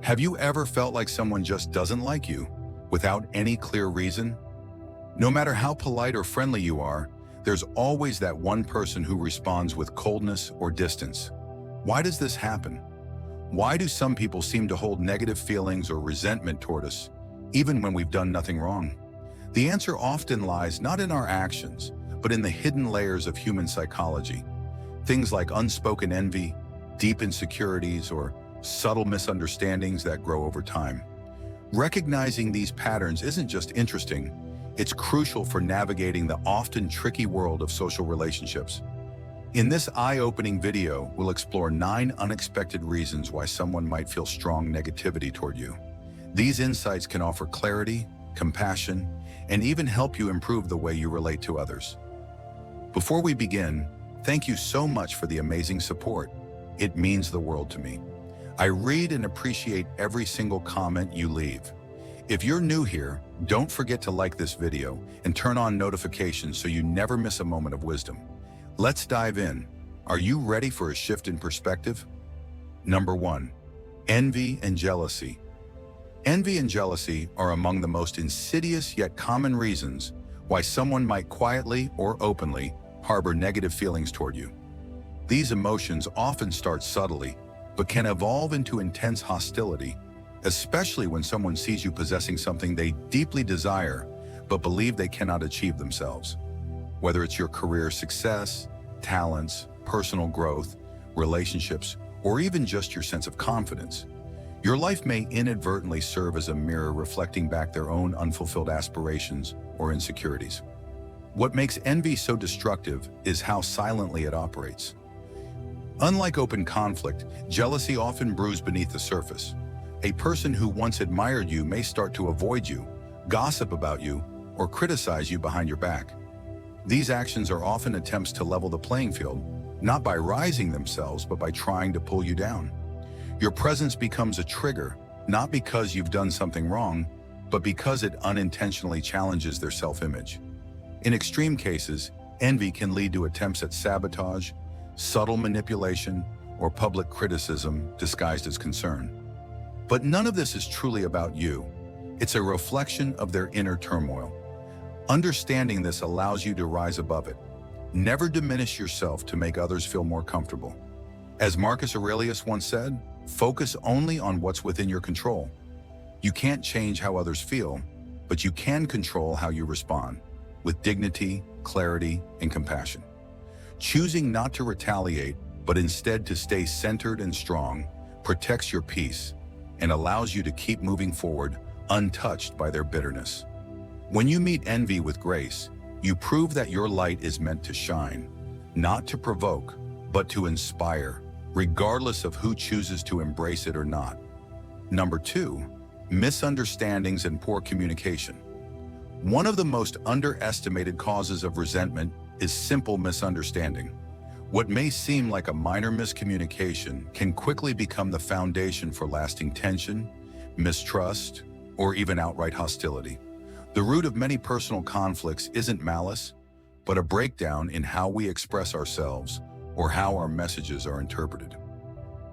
Have you ever felt like someone just doesn't like you without any clear reason? No matter how polite or friendly you are, there's always that one person who responds with coldness or distance. Why does this happen? Why do some people seem to hold negative feelings or resentment toward us, even when we've done nothing wrong? The answer often lies not in our actions, but in the hidden layers of human psychology. Things like unspoken envy, deep insecurities, or subtle misunderstandings that grow over time. Recognizing these patterns isn't just interesting, it's crucial for navigating the often tricky world of social relationships. In this eye-opening video, we'll explore 9 unexpected reasons why someone might feel strong negativity toward you. These insights can offer clarity, compassion, and even help you improve the way you relate to others. Before we begin, thank you so much for the amazing support. It means the world to me. I read and appreciate every single comment you leave. If you're new here, don't forget to like this video and turn on notifications so you never miss a moment of wisdom. Let's dive in. Are you ready for a shift in perspective? Number 1, envy and jealousy. Envy and jealousy are among the most insidious yet common reasons why someone might quietly or openly harbor negative feelings toward you. These emotions often start subtly, but can evolve into intense hostility, especially when someone sees you possessing something they deeply desire but believe they cannot achieve themselves. Whether it's your career success, talents, personal growth, relationships, or even just your sense of confidence, your life may inadvertently serve as a mirror reflecting back their own unfulfilled aspirations or insecurities. What makes envy so destructive is how silently it operates. Unlike open conflict, jealousy often brews beneath the surface. A person who once admired you may start to avoid you, gossip about you, or criticize you behind your back. These actions are often attempts to level the playing field, not by rising themselves, but by trying to pull you down. Your presence becomes a trigger, not because you've done something wrong, but because it unintentionally challenges their self-image. In extreme cases, envy can lead to attempts at sabotage, subtle manipulation, or public criticism disguised as concern. But none of this is truly about you. It's a reflection of their inner turmoil. Understanding this allows you to rise above it. Never diminish yourself to make others feel more comfortable. As Marcus Aurelius once said, focus only on what's within your control. You can't change how others feel, but you can control how you respond, with dignity, clarity, and compassion. Choosing not to retaliate, but instead to stay centered and strong, protects your peace and allows you to keep moving forward untouched by their bitterness. When you meet envy with grace, you prove that your light is meant to shine, not to provoke, but to inspire, regardless of who chooses to embrace it or not. Number 2, misunderstandings and poor communication. One of the most underestimated causes of resentment is simple misunderstanding. What may seem like a minor miscommunication can quickly become the foundation for lasting tension, mistrust, or even outright hostility. The root of many personal conflicts isn't malice, but a breakdown in how we express ourselves or how our messages are interpreted.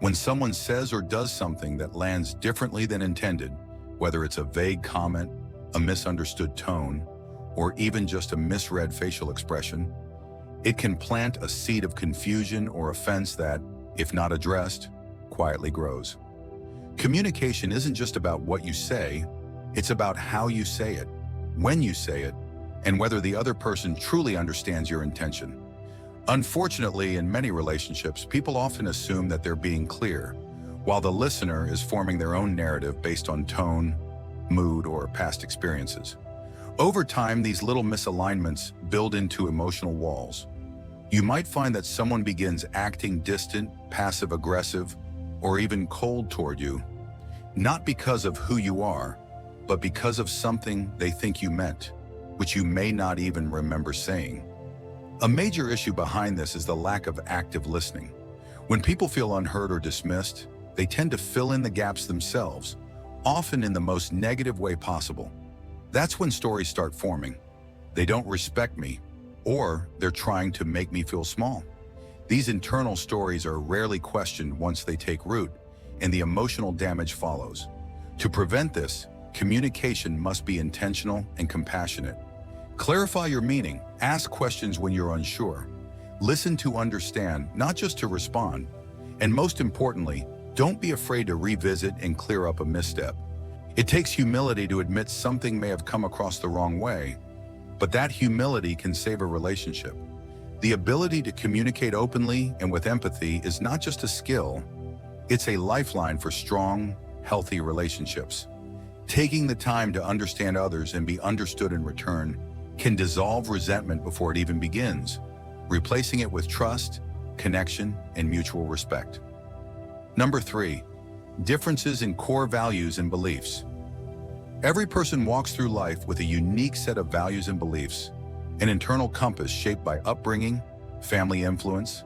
When someone says or does something that lands differently than intended, whether it's a vague comment, a misunderstood tone, or even just a misread facial expression, it can plant a seed of confusion or offense that, if not addressed, quietly grows. Communication isn't just about what you say, it's about how you say it, when you say it, and whether the other person truly understands your intention. Unfortunately, in many relationships, people often assume that they're being clear, while the listener is forming their own narrative based on tone, mood, or past experiences. Over time, these little misalignments build into emotional walls. You might find that someone begins acting distant, passive-aggressive, or even cold toward you, not because of who you are, but because of something they think you meant, which you may not even remember saying. A major issue behind this is the lack of active listening. When people feel unheard or dismissed, they tend to fill in the gaps themselves, often in the most negative way possible. That's when stories start forming. They don't respect me, or they're trying to make me feel small. These internal stories are rarely questioned once they take root, and the emotional damage follows. To prevent this, communication must be intentional and compassionate. Clarify your meaning, ask questions when you're unsure. Listen to understand, not just to respond. And most importantly, don't be afraid to revisit and clear up a misstep. It takes humility to admit something may have come across the wrong way, but that humility can save a relationship. The ability to communicate openly and with empathy is not just a skill, it's a lifeline for strong, healthy relationships. Taking the time to understand others and be understood in return can dissolve resentment before it even begins, replacing it with trust, connection, and mutual respect. Number 3, differences in core values and beliefs. Every person walks through life with a unique set of values and beliefs, an internal compass shaped by upbringing, family influence,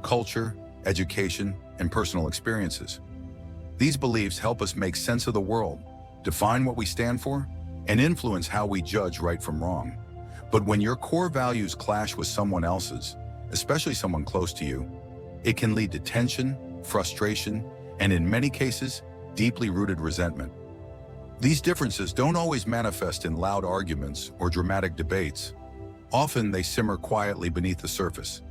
culture, education, and personal experiences. These beliefs help us make sense of the world, define what we stand for, and influence how we judge right from wrong. But when your core values clash with someone else's, especially someone close to you, it can lead to tension, frustration, and in many cases, deeply rooted resentment. These differences don't always manifest in loud arguments or dramatic debates. Often they simmer quietly beneath the surface,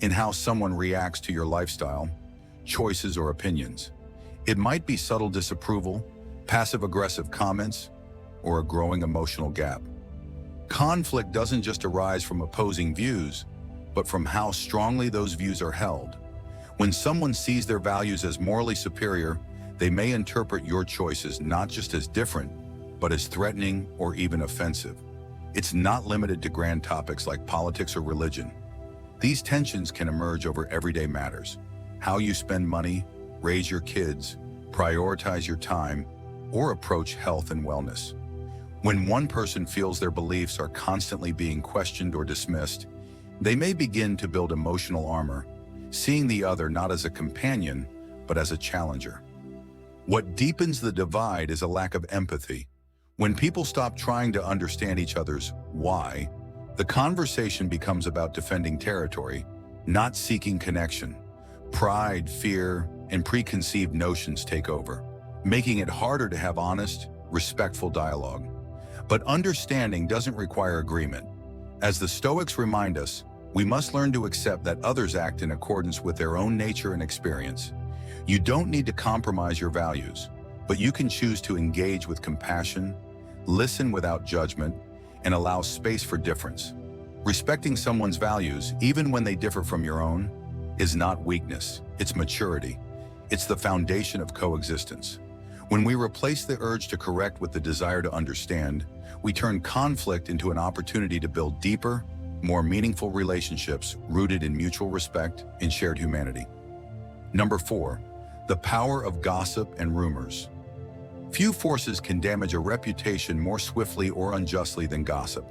in how someone reacts to your lifestyle, choices, or opinions. It might be subtle disapproval, passive-aggressive comments, or a growing emotional gap. Conflict doesn't just arise from opposing views, but from how strongly those views are held. When someone sees their values as morally superior, they may interpret your choices not just as different, but as threatening or even offensive. It's not limited to grand topics like politics or religion. These tensions can emerge over everyday matters: how you spend money, raise your kids, prioritize your time, or approach health and wellness. When one person feels their beliefs are constantly being questioned or dismissed, they may begin to build emotional armor, seeing the other not as a companion, but as a challenger. What deepens the divide is a lack of empathy. When people stop trying to understand each other's why, the conversation becomes about defending territory, not seeking connection. Pride, fear, and preconceived notions take over, making it harder to have honest, respectful dialogue. But understanding doesn't require agreement. As the Stoics remind us, we must learn to accept that others act in accordance with their own nature and experience. You don't need to compromise your values, but you can choose to engage with compassion, listen without judgment, and allow space for difference. Respecting someone's values, even when they differ from your own, is not weakness, it's maturity. It's the foundation of coexistence. When we replace the urge to correct with the desire to understand, we turn conflict into an opportunity to build deeper, more meaningful relationships rooted in mutual respect and shared humanity. Number 4, the power of gossip and rumors. Few forces can damage a reputation more swiftly or unjustly than gossip.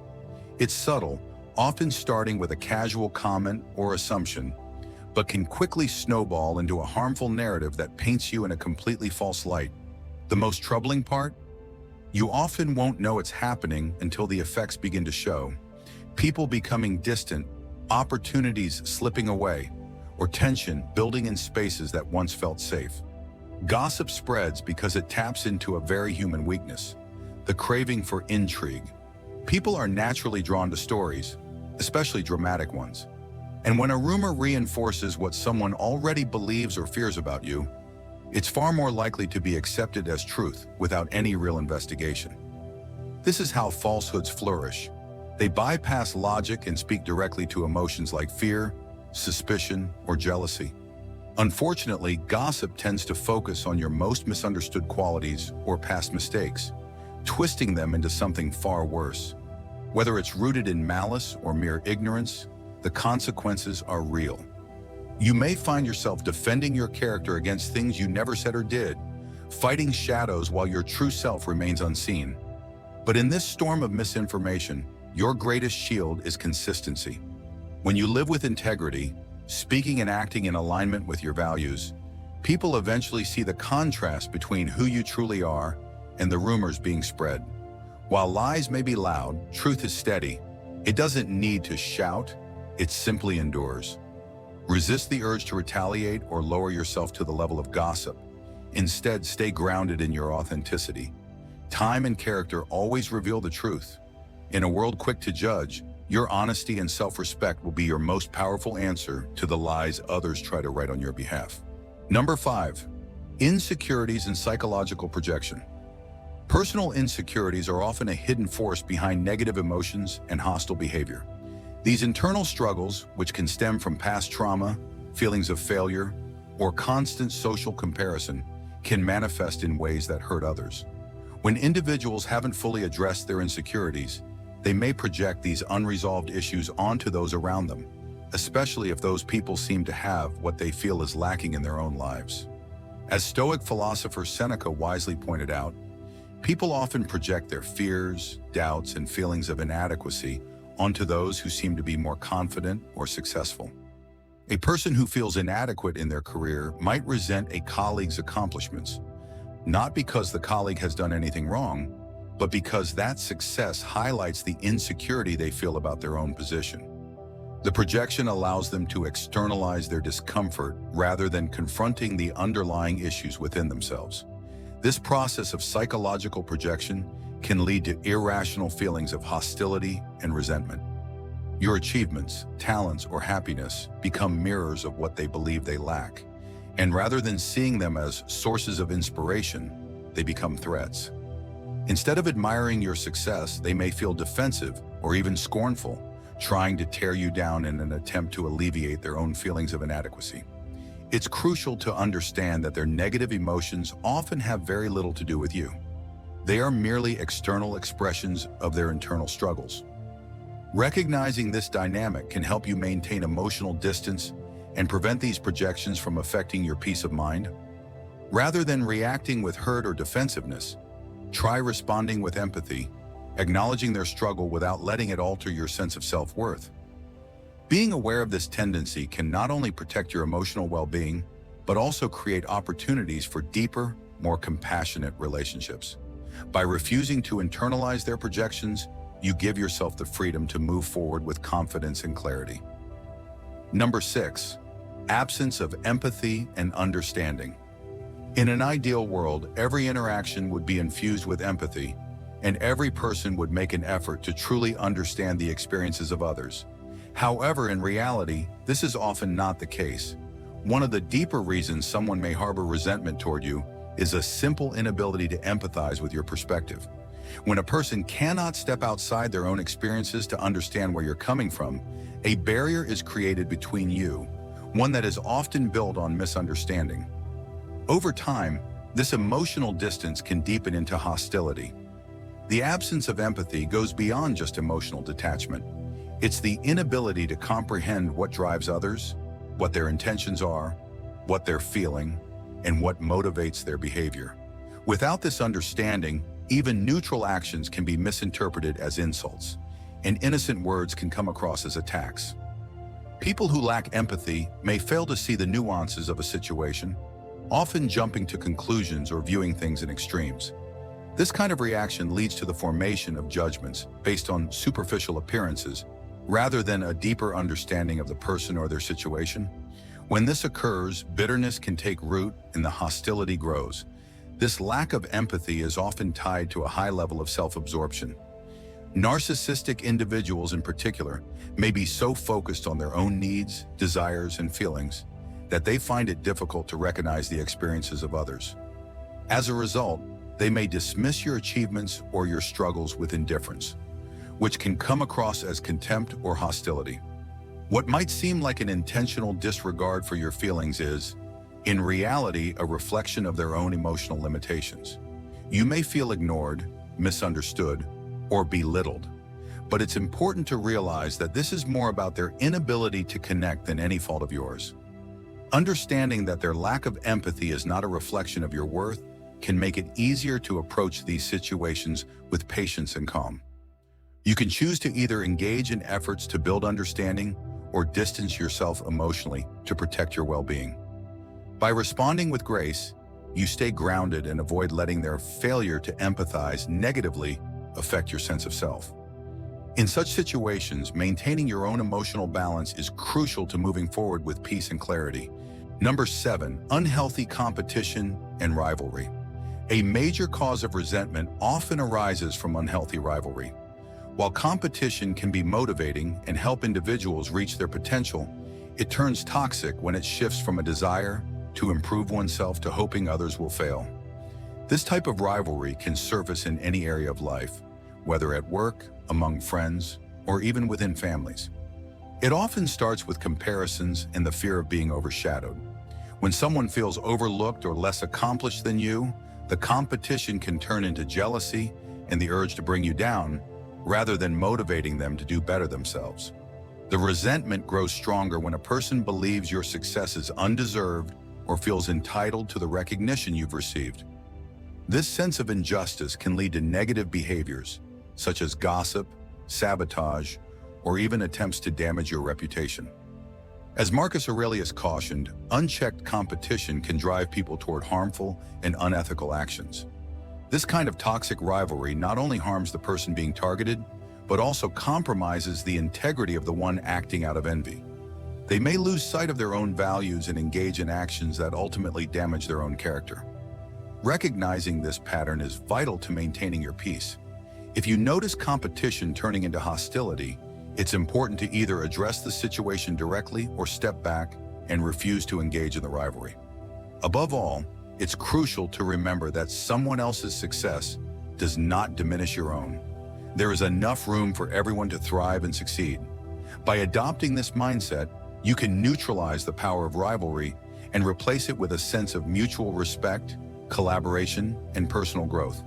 It's subtle, often starting with a casual comment or assumption, but can quickly snowball into a harmful narrative that paints you in a completely false light. The most troubling part? You often won't know it's happening until the effects begin to show. People becoming distant, opportunities slipping away, or tension building in spaces that once felt safe. Gossip spreads because it taps into a very human weakness, the craving for intrigue. People are naturally drawn to stories, especially dramatic ones. And when a rumor reinforces what someone already believes or fears about you, it's far more likely to be accepted as truth without any real investigation. This is how falsehoods flourish. They bypass logic and speak directly to emotions like fear, suspicion, or jealousy. Unfortunately, gossip tends to focus on your most misunderstood qualities or past mistakes, twisting them into something far worse. Whether it's rooted in malice or mere ignorance, the consequences are real. You may find yourself defending your character against things you never said or did, fighting shadows while your true self remains unseen. But in this storm of misinformation, your greatest shield is consistency. When you live with integrity, speaking and acting in alignment with your values, people eventually see the contrast between who you truly are and the rumors being spread. While lies may be loud, truth is steady. It doesn't need to shout, it simply endures. Resist the urge to retaliate or lower yourself to the level of gossip. Instead, stay grounded in your authenticity. Time and character always reveal the truth. In a world quick to judge, your honesty and self-respect will be your most powerful answer to the lies others try to write on your behalf. Number 5. Insecurities and psychological projection. Personal insecurities are often a hidden force behind negative emotions and hostile behavior. These internal struggles, which can stem from past trauma, feelings of failure, or constant social comparison, can manifest in ways that hurt others. When individuals haven't fully addressed their insecurities, they may project these unresolved issues onto those around them, especially if those people seem to have what they feel is lacking in their own lives. As Stoic philosopher Seneca wisely pointed out, people often project their fears, doubts, and feelings of inadequacy onto those who seem to be more confident or successful. A person who feels inadequate in their career might resent a colleague's accomplishments, not because the colleague has done anything wrong, but because that success highlights the insecurity they feel about their own position. The projection allows them to externalize their discomfort rather than confronting the underlying issues within themselves. This process of psychological projection can lead to irrational feelings of hostility and resentment. Your achievements, talents, or happiness become mirrors of what they believe they lack, and rather than seeing them as sources of inspiration, they become threats. Instead of admiring your success, they may feel defensive or even scornful, trying to tear you down in an attempt to alleviate their own feelings of inadequacy. It's crucial to understand that their negative emotions often have very little to do with you. They are merely external expressions of their internal struggles. Recognizing this dynamic can help you maintain emotional distance and prevent these projections from affecting your peace of mind. Rather than reacting with hurt or defensiveness, try responding with empathy, acknowledging their struggle without letting it alter your sense of self-worth. Being aware of this tendency can not only protect your emotional well-being, but also create opportunities for deeper, more compassionate relationships. By refusing to internalize their projections, you give yourself the freedom to move forward with confidence and clarity. Number 6. Absence of empathy and understanding. In an ideal world, every interaction would be infused with empathy, and every person would make an effort to truly understand the experiences of others. However, in reality, this is often not the case. One of the deeper reasons someone may harbor resentment toward you is a simple inability to empathize with your perspective. When a person cannot step outside their own experiences to understand where you're coming from, a barrier is created between you, one that is often built on misunderstanding. Over time, this emotional distance can deepen into hostility. The absence of empathy goes beyond just emotional detachment. It's the inability to comprehend what drives others, what their intentions are, what they're feeling, and what motivates their behavior. Without this understanding, even neutral actions can be misinterpreted as insults, and innocent words can come across as attacks. People who lack empathy may fail to see the nuances of a situation, often jumping to conclusions or viewing things in extremes. This kind of reaction leads to the formation of judgments based on superficial appearances, rather than a deeper understanding of the person or their situation. When this occurs, bitterness can take root and the hostility grows. This lack of empathy is often tied to a high level of self-absorption. Narcissistic individuals in particular may be so focused on their own needs, desires, and feelings that they find it difficult to recognize the experiences of others. As a result, they may dismiss your achievements or your struggles with indifference, which can come across as contempt or hostility. What might seem like an intentional disregard for your feelings is, in reality, a reflection of their own emotional limitations. You may feel ignored, misunderstood, or belittled, but it's important to realize that this is more about their inability to connect than any fault of yours. Understanding that their lack of empathy is not a reflection of your worth can make it easier to approach these situations with patience and calm. You can choose to either engage in efforts to build understanding or distance yourself emotionally to protect your well-being. By responding with grace, you stay grounded and avoid letting their failure to empathize negatively affect your sense of self. In such situations, maintaining your own emotional balance is crucial to moving forward with peace and clarity. Number 7, unhealthy competition and rivalry. A major cause of resentment often arises from unhealthy rivalry. While competition can be motivating and help individuals reach their potential, it turns toxic when it shifts from a desire to improve oneself to hoping others will fail. This type of rivalry can surface in any area of life, whether at work, among friends, or even within families. It often starts with comparisons and the fear of being overshadowed. When someone feels overlooked or less accomplished than you, the competition can turn into jealousy and the urge to bring you down, rather than motivating them to do better themselves. The resentment grows stronger when a person believes your success is undeserved or feels entitled to the recognition you've received. This sense of injustice can lead to negative behaviors, such as gossip, sabotage, or even attempts to damage your reputation. As Marcus Aurelius cautioned, unchecked competition can drive people toward harmful and unethical actions. This kind of toxic rivalry not only harms the person being targeted, but also compromises the integrity of the one acting out of envy. They may lose sight of their own values and engage in actions that ultimately damage their own character. Recognizing this pattern is vital to maintaining your peace. If you notice competition turning into hostility, it's important to either address the situation directly or step back and refuse to engage in the rivalry. Above all, it's crucial to remember that someone else's success does not diminish your own. There is enough room for everyone to thrive and succeed. By adopting this mindset, you can neutralize the power of rivalry and replace it with a sense of mutual respect, collaboration, and personal growth.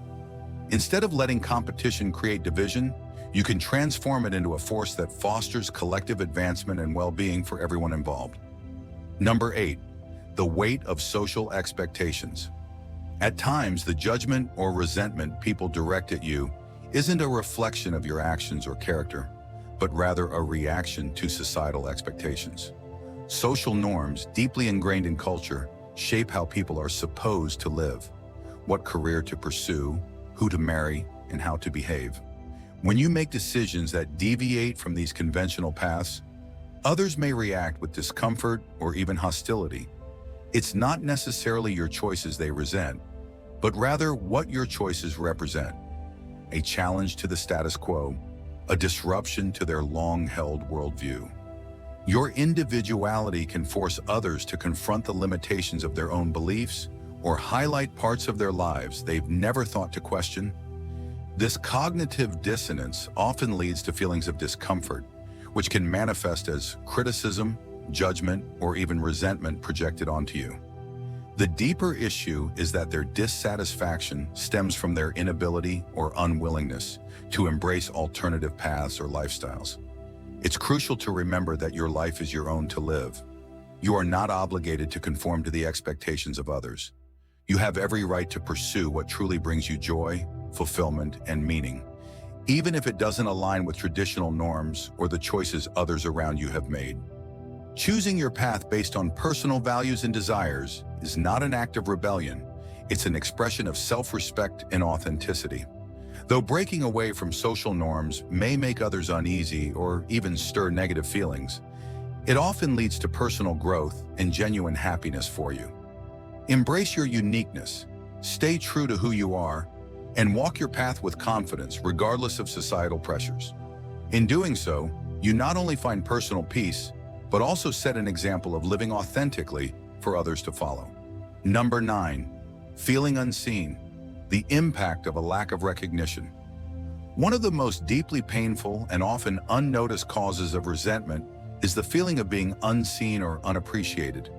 Instead of letting competition create division, you can transform it into a force that fosters collective advancement and well-being for everyone involved. Number 8, the weight of social expectations. At times, the judgment or resentment people direct at you isn't a reflection of your actions or character, but rather a reaction to societal expectations. Social norms, deeply ingrained in culture, shape how people are supposed to live, what career to pursue, who to marry, and how to behave. When you make decisions that deviate from these conventional paths, others may react with discomfort or even hostility. It's not necessarily your choices they resent, but rather what your choices represent. A challenge to the status quo, a disruption to their long-held worldview. Your individuality can force others to confront the limitations of their own beliefs or highlight parts of their lives they've never thought to question. This cognitive dissonance often leads to feelings of discomfort, which can manifest as criticism, judgment, or even resentment projected onto you. The deeper issue is that their dissatisfaction stems from their inability or unwillingness to embrace alternative paths or lifestyles. It's crucial to remember that your life is your own to live. You are not obligated to conform to the expectations of others. You have every right to pursue what truly brings you joy, fulfillment, and meaning, even if it doesn't align with traditional norms or the choices others around you have made. Choosing your path based on personal values and desires is not an act of rebellion. It's an expression of self-respect and authenticity. Though breaking away from social norms may make others uneasy or even stir negative feelings, it often leads to personal growth and genuine happiness for you. Embrace your uniqueness, stay true to who you are, and walk your path with confidence regardless of societal pressures. In doing so, you not only find personal peace, but also set an example of living authentically for others to follow. Number 9, feeling unseen, the impact of a lack of recognition. One of the most deeply painful and often unnoticed causes of resentment is the feeling of being unseen or unappreciated.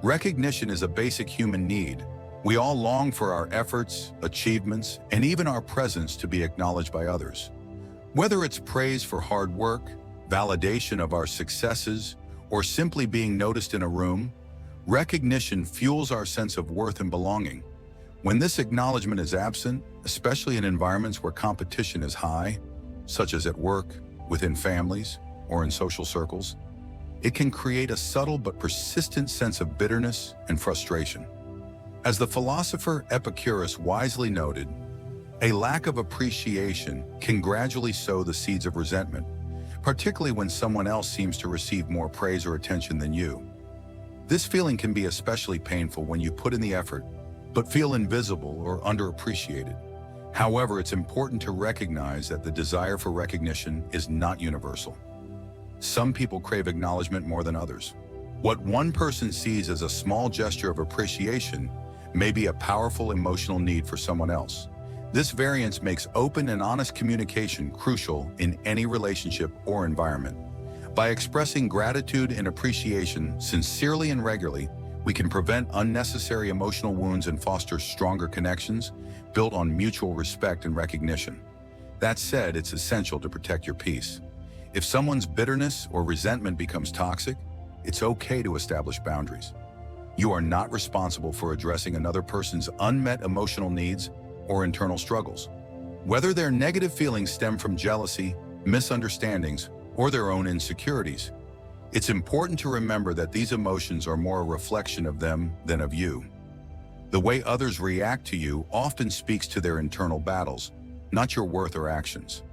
Recognition is a basic human need. We all long for our efforts, achievements, and even our presence to be acknowledged by others. Whether it's praise for hard work, validation of our successes, or simply being noticed in a room, recognition fuels our sense of worth and belonging. When this acknowledgement is absent, especially in environments where competition is high, such as at work, within families, or in social circles, it can create a subtle but persistent sense of bitterness and frustration. As the philosopher Epicurus wisely noted, a lack of appreciation can gradually sow the seeds of resentment, particularly when someone else seems to receive more praise or attention than you. This feeling can be especially painful when you put in the effort, but feel invisible or underappreciated. However, it's important to recognize that the desire for recognition is not universal. Some people crave acknowledgement more than others. What one person sees as a small gesture of appreciation may be a powerful emotional need for someone else. This variance makes open and honest communication crucial in any relationship or environment. By expressing gratitude and appreciation sincerely and regularly, we can prevent unnecessary emotional wounds and foster stronger connections built on mutual respect and recognition. That said, it's essential to protect your peace. If someone's bitterness or resentment becomes toxic, it's okay to establish boundaries. You are not responsible for addressing another person's unmet emotional needs or internal struggles. Whether their negative feelings stem from jealousy, misunderstandings, or their own insecurities, it's important to remember that these emotions are more a reflection of them than of you. The way others react to you often speaks to their internal battles, not your worth or actions.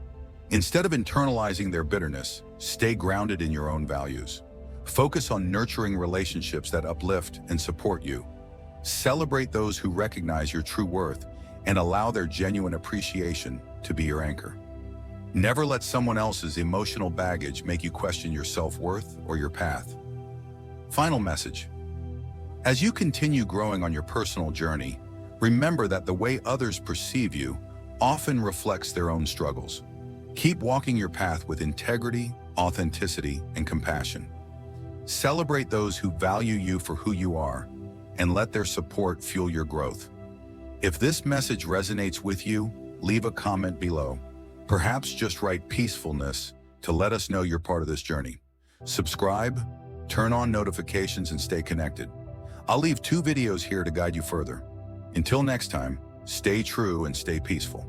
Instead of internalizing their bitterness, stay grounded in your own values. Focus on nurturing relationships that uplift and support you. Celebrate those who recognize your true worth and allow their genuine appreciation to be your anchor. Never let someone else's emotional baggage make you question your self-worth or your path. Final message. As you continue growing on your personal journey, remember that the way others perceive you often reflects their own struggles. Keep walking your path with integrity, authenticity, and compassion. Celebrate those who value you for who you are, and let their support fuel your growth. If this message resonates with you, leave a comment below. Perhaps just write peacefulness to let us know you're part of this journey. Subscribe, turn on notifications, and stay connected. I'll leave 2 videos here to guide you further. Until next time, stay true and stay peaceful.